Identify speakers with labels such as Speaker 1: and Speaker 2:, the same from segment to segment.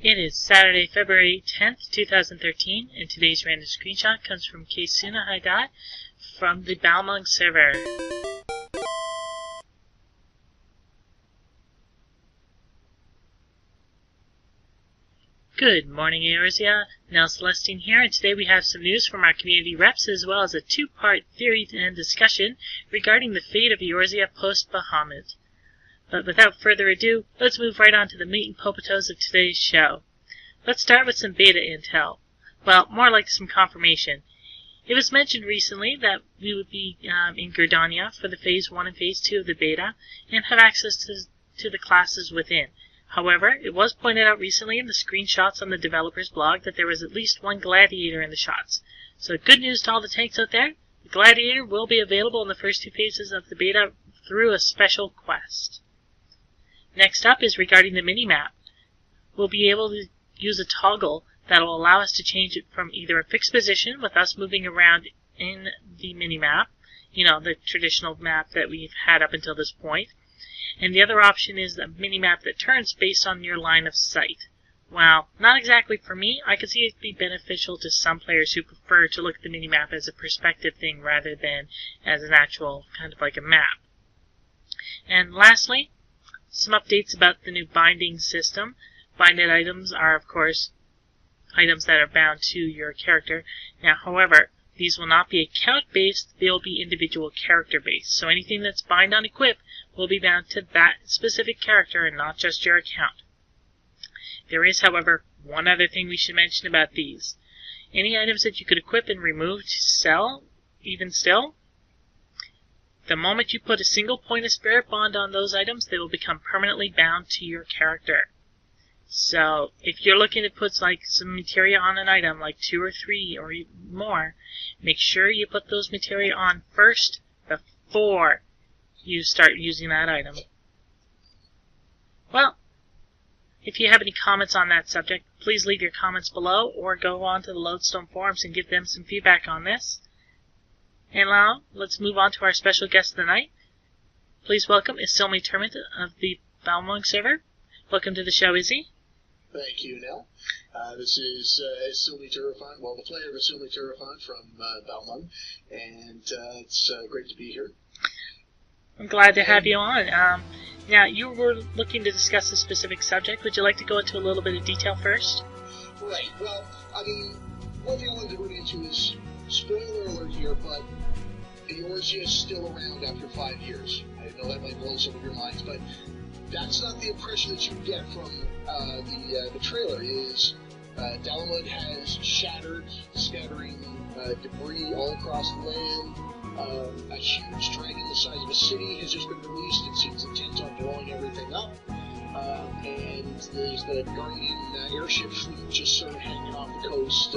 Speaker 1: It is Saturday, February 10th, 2013, and today's random screenshot comes from Keisuna Haidai from the Bahamut server. Good morning, Eorzea. Now Celestine here, and today we have some news from our community reps as well as a two-part theory and discussion regarding the fate of Eorzea post-Bahamut. But without further ado, let's move right on to the meat and potatoes of today's show. Let's start with some beta intel. Well, more like some confirmation. It was mentioned recently that we would be in Gridania for the Phase 1 and Phase 2 of the beta and have access to the classes within. However, it was pointed out recently in the screenshots on the developer's blog that there was at least one gladiator in the shots. So good news to all the tanks out there. The gladiator will be available in the first two phases of the beta through a special quest. Next up is regarding the minimap. We'll be able to use a toggle that will allow us to change it from either a fixed position with us moving around in the minimap, the traditional map that we've had up until this point, and the other option is a minimap that turns based on your line of sight. Well, not exactly for me. I could see it be beneficial to some players who prefer to look at the minimap as a perspective thing rather than as an actual kind of like a map. And lastly, some updates about the new binding system. Binded items are, of course, items that are bound to your character. Now, however, these will not be account-based, they will be individual character-based. So anything that's bind on equip will be bound to that specific character and not just your account. There is, however, one other thing we should mention about these. Any items that you could equip and remove to sell, even still, the moment you put a single point of spirit bond on those items, they will become permanently bound to your character. So, if you're looking to put some materia on an item, like 2 or 3 or even more, make sure you put those materia on first before you start using that item. Well, if you have any comments on that subject, please leave your comments below or go on to the Lodestone forums and give them some feedback on this. And now, let's move on to our special guest of the night. Please welcome Isilme Turuphant of the Bahamut server. Welcome to the show, Izzy.
Speaker 2: Thank you, Nell. This is Isilme Turuphant, the player of Isilme Turuphant from Bahamut, and it's great to be here.
Speaker 1: I'm glad to have you on. Now, you were looking to discuss a specific subject. Would you like to go into a little bit of detail first?
Speaker 2: Right. Well, one thing I wanted to go into is, spoiler alert here, but Eorzea is still around after 5 years. I know that might blow some of your minds, but that's not the impression that you get from the trailer. Is Bahamut has shattered, scattering debris all across the land. A huge dragon the size of a city has just been released. It seems intent on blowing everything up. And there's the Guardian airship fleet just sort of hanging off the coast,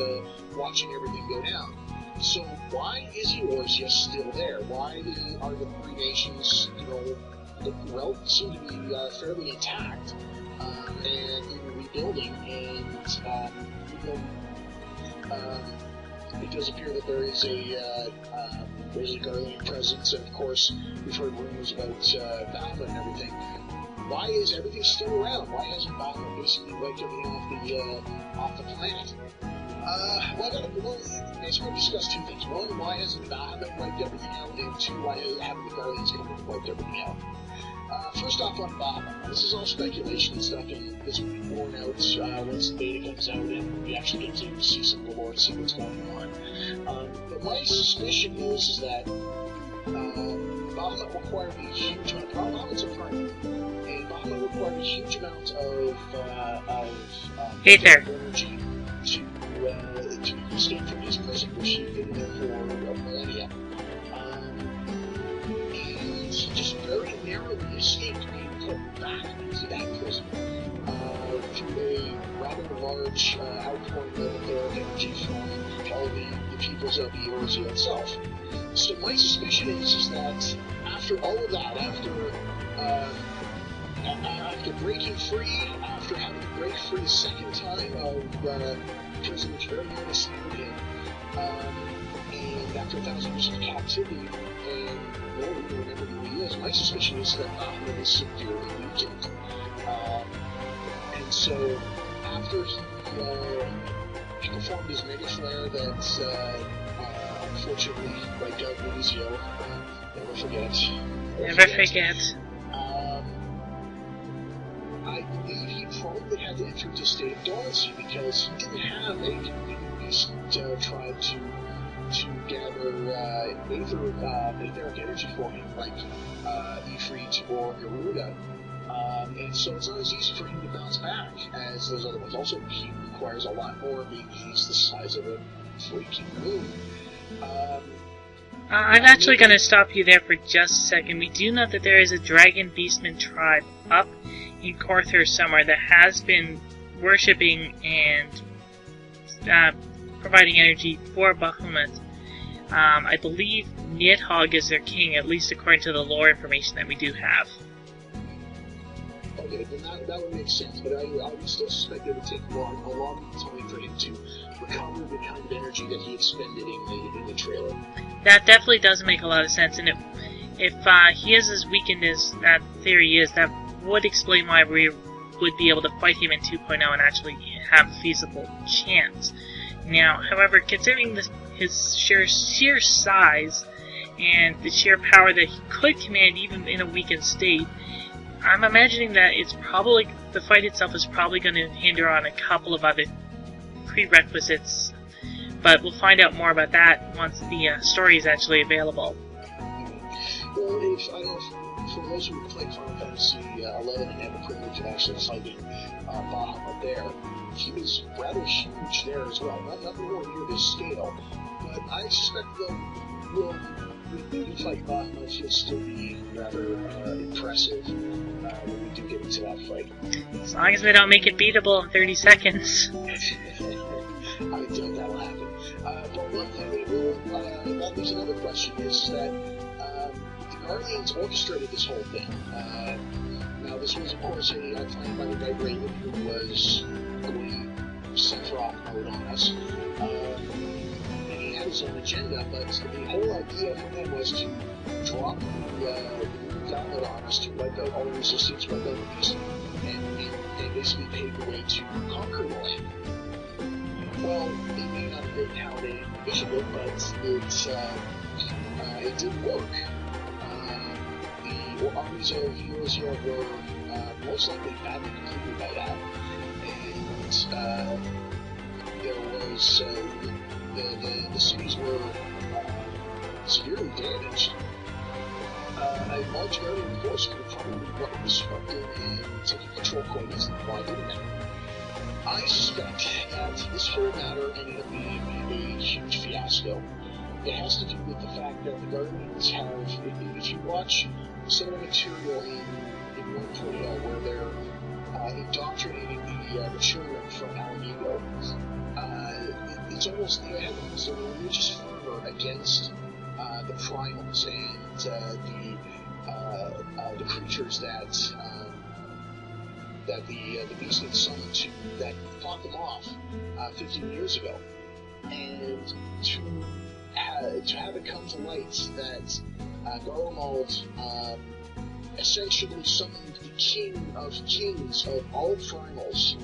Speaker 2: watching everything go down. So why is Eorzea still there? Why are the three nations, seem to be fairly intact and even rebuilding? And it does appear that there's a Guardian presence, and of course we've heard rumors about Bahamut and everything. Why is everything still around? Why hasn't Bahamut basically wiped everything off the planet? Basically we'll discuss two things. One, why hasn't Bahamut wiped everything out? And two, why haven't the Guardians come and wiped everything out? First off on Bahamut, this is all speculation and stuff, and this will be borne out once the beta comes out and we actually get to see some of the lore and see what's going on. But my suspicion is that Bahamut required a huge amount. Bahamut's a primate, and Bahamut required a huge amount of energy to escape from his prison, which he'd been there for a millennia. And he just very narrowly escaped being put back into that prison through a rather large outpouring of energy from all the peoples of Eorzea itself. So my suspicion is that after all of that, after breaking free, after having to break free a second time of prison, which very nearly snared him, and after 1,000 years of captivity, and no one will remember who he is, my suspicion is that Bahamut is severely weakened. And so after he performed his mega flare that unfortunately wiped out Luizio, never forget.
Speaker 1: Never forget.
Speaker 2: I believe he probably had to enter into a state of dormancy because he didn't have a companion beast tribe to gather etheric energy for him, like Ifrit or Garuda. And so it's not as easy for him to bounce back as those other ones. Also, he requires a lot more, being he's the size of a freaking moon.
Speaker 1: I'm actually going to stop you there for just a second. We do know that there is a Dragon Beastman tribe up in Korthor somewhere that has been worshipping and providing energy for Bahamut. I believe Midhog is their king, at least according to the lore information that we do have.
Speaker 2: Okay, then that would make sense, but I would still suspect it would take a long time for him to recover the kind of energy that he expended in the trailer.
Speaker 1: That definitely doesn't make a lot of sense, and if he is as weakened as that theory is, that would explain why we would be able to fight him in 2.0 and actually have a feasible chance. Now, however, considering his sheer size and the sheer power that he could command even in a weakened state, I'm imagining that the fight itself is probably going to hinder on a couple of other prerequisites, but we'll find out more about that once the story is actually available.
Speaker 2: Well, for those who played Final Fantasy 11 and had the privilege of actually fighting Bahamut there, he was rather huge there as well. Nothing more near this scale, but I suspect that when we do fight Bahamut, he'll still be rather impressive when we do get into that fight.
Speaker 1: As long as they don't make it beatable in 30 seconds.
Speaker 2: I doubt that'll happen. But one thing they will, that there's another question, is that the Guardians orchestrated this whole thing. Now, this was, of course, a plan by the Red Raven, who was going Sephiroth mode on us. And he had his own agenda, but the whole idea for them was to drop the download on us, to wipe out all the resistance, wipe out the beast, and basically pave the way to conquer the land. Well, it may not have been how they envisioned it, but it did work. The armies of Eorzea were most likely badly depleted by that, and there was the cities were severely damaged. A large Guardian force could have probably brought disrupted and taken control quite easily. Why didn't it? I suspect that this whole matter ended up being a huge fiasco. It has to do with the fact that the Guardians have, if you watch some of the material in 1.0 where they're indoctrinating the children from Alamigo, it's almost, they have almost a religious fervor against the primals and the creatures that the beast had summoned that fought them off 15 years ago. And to have it come to light that Garlemald essentially summoned the king of kings of all primals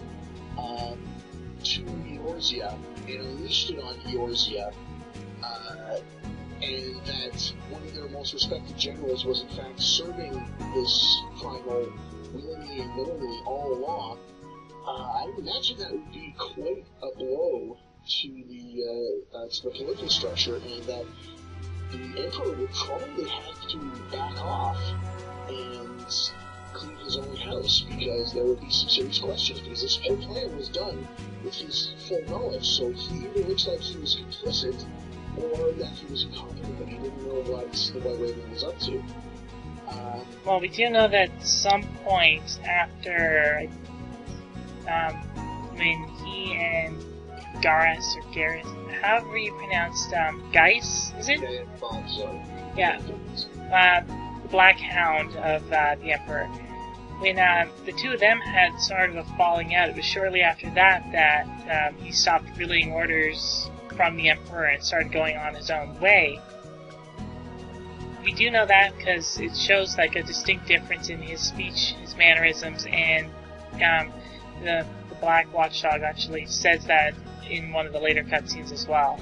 Speaker 2: to Eorzea and unleashed it on Eorzea, and that one of their most respected generals was in fact serving this primal willingly and knowingly all along, I would imagine that would be quite a blow to the political structure, and that the Emperor would probably have to back off and clean his own house, because there would be some serious questions, because this whole plan was done with his full knowledge, so he either looks like he was complicit or that he was incompetent, but he didn't know what the White Raven was up to.
Speaker 1: Well, we do know that at some point after when he and Garrus, or Garrus, however you pronounced, Geis, is it? Yeah, the Black Hound of the Emperor. When the two of them had sort of a falling out, it was shortly after that he stopped relaying orders from the Emperor and started going on his own way. We do know that because it shows like a distinct difference in his speech, his mannerisms, and the Black Watchdog actually says that in one of the later cutscenes as well.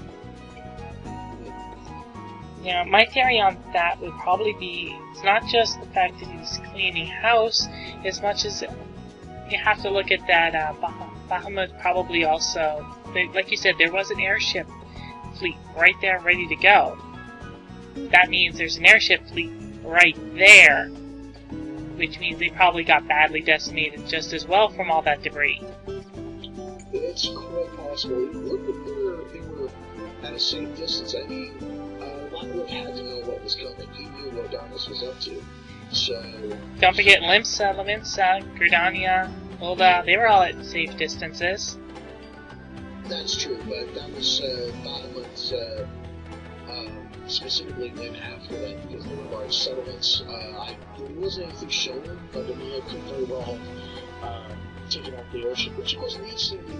Speaker 1: My theory on that would probably be, it's not just the fact that he's cleaning house, as much as you have to look at that Bahamut probably also, like you said, there was an airship fleet right there ready to go. That means there's an airship fleet right there, which means they probably got badly decimated just as well from all that debris.
Speaker 2: It's quite possible. Look at they were at a safe distance. I mean, Bahamut had to know what was coming. He knew what Darkness was up to. So
Speaker 1: don't forget Limsa, Gridania, Ulda, they were all at safe distances.
Speaker 2: That's true, but that was Bahamut's specifically went after them because they were large settlements. There wasn't anything shown, but Mia could very well have taken out the airship, which of course leads to the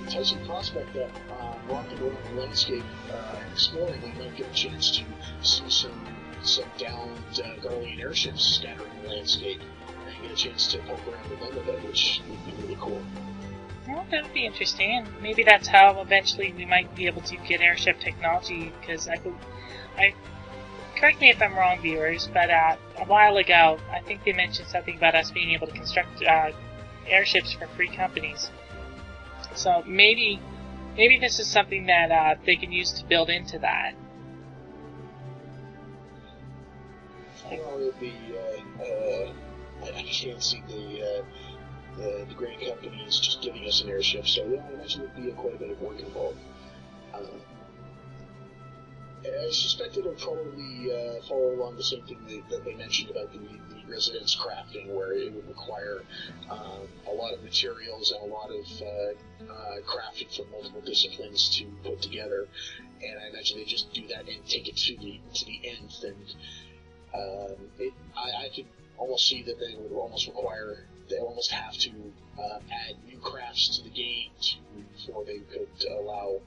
Speaker 2: enticing prospect that walking over the landscape and exploring, we might get a chance to see some downed Garlean airships scattering the landscape and get a chance to poke around with them a bit, which would be really cool.
Speaker 1: Well, that would be interesting, and maybe that's how eventually we might be able to get airship technology, because correct me if I'm wrong, viewers, but a while ago, I think they mentioned something about us being able to construct airships for free companies. So maybe this is something that they can use to build into that.
Speaker 2: Well, I can't see the Grand Company is just giving us an airship, so yeah, I imagine it would be quite a bit of work involved. I suspect it'll probably follow along the same thing that they mentioned about the residence crafting, where it would require a lot of materials and a lot of crafting from multiple disciplines to put together, and I imagine they just do that and take it to the nth, and I could almost see that they would almost have to add new crafts to the game before they could allow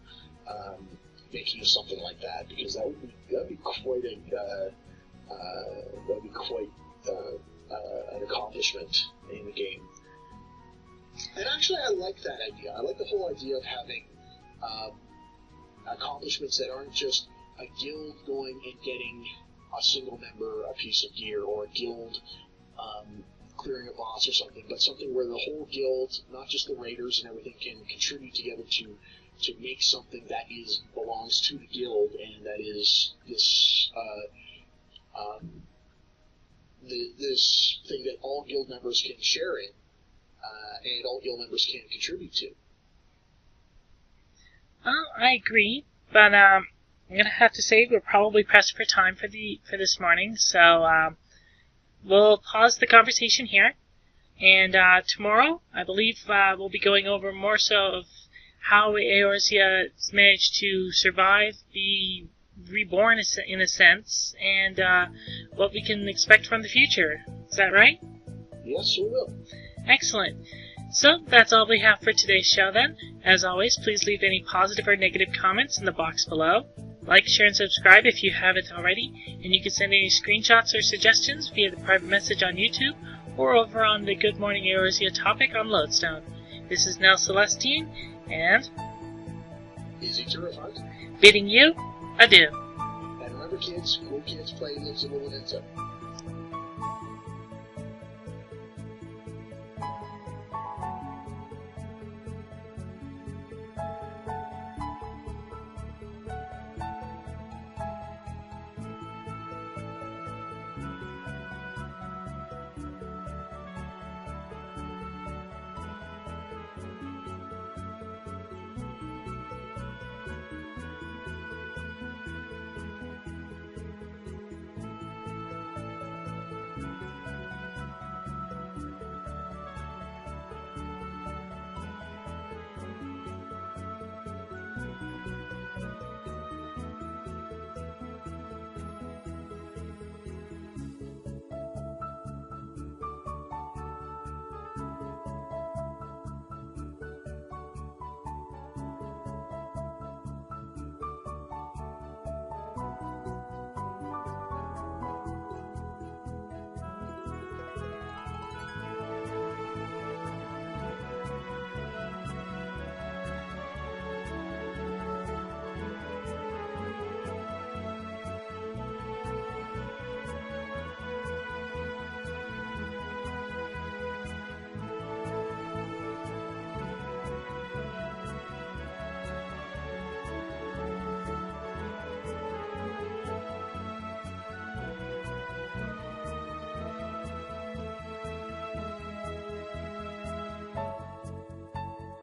Speaker 2: making of something like that, because that'd be quite an accomplishment in the game. And actually, I like that idea. I like the whole idea of having accomplishments that aren't just a guild going and getting a single member a piece of gear, or a guild clearing a boss or something, but something where the whole guild, not just the raiders and everything, can contribute together to make something that belongs to the guild, and that is this this thing that all guild members can share in, and all guild members can contribute to.
Speaker 1: Well, I agree, but I'm gonna have to say we're probably pressed for time for this morning, so we'll pause the conversation here, and tomorrow I believe we'll be going over more so of how Eorzea managed to survive, be reborn in a sense, and what we can expect from the future. Is that right?
Speaker 2: Yes, we will.
Speaker 1: Excellent. So, that's all we have for today's show then. As always, please leave any positive or negative comments in the box below. Like, share, and subscribe if you haven't already, and you can send any screenshots or suggestions via the private message on YouTube, or over on the Good Morning Eorzea topic on Lodestone. This is Nell Celestine, and
Speaker 2: Easy Turuphant,
Speaker 1: bidding you adieu.
Speaker 2: And remember, kids, cool kids play lives in Lodestone.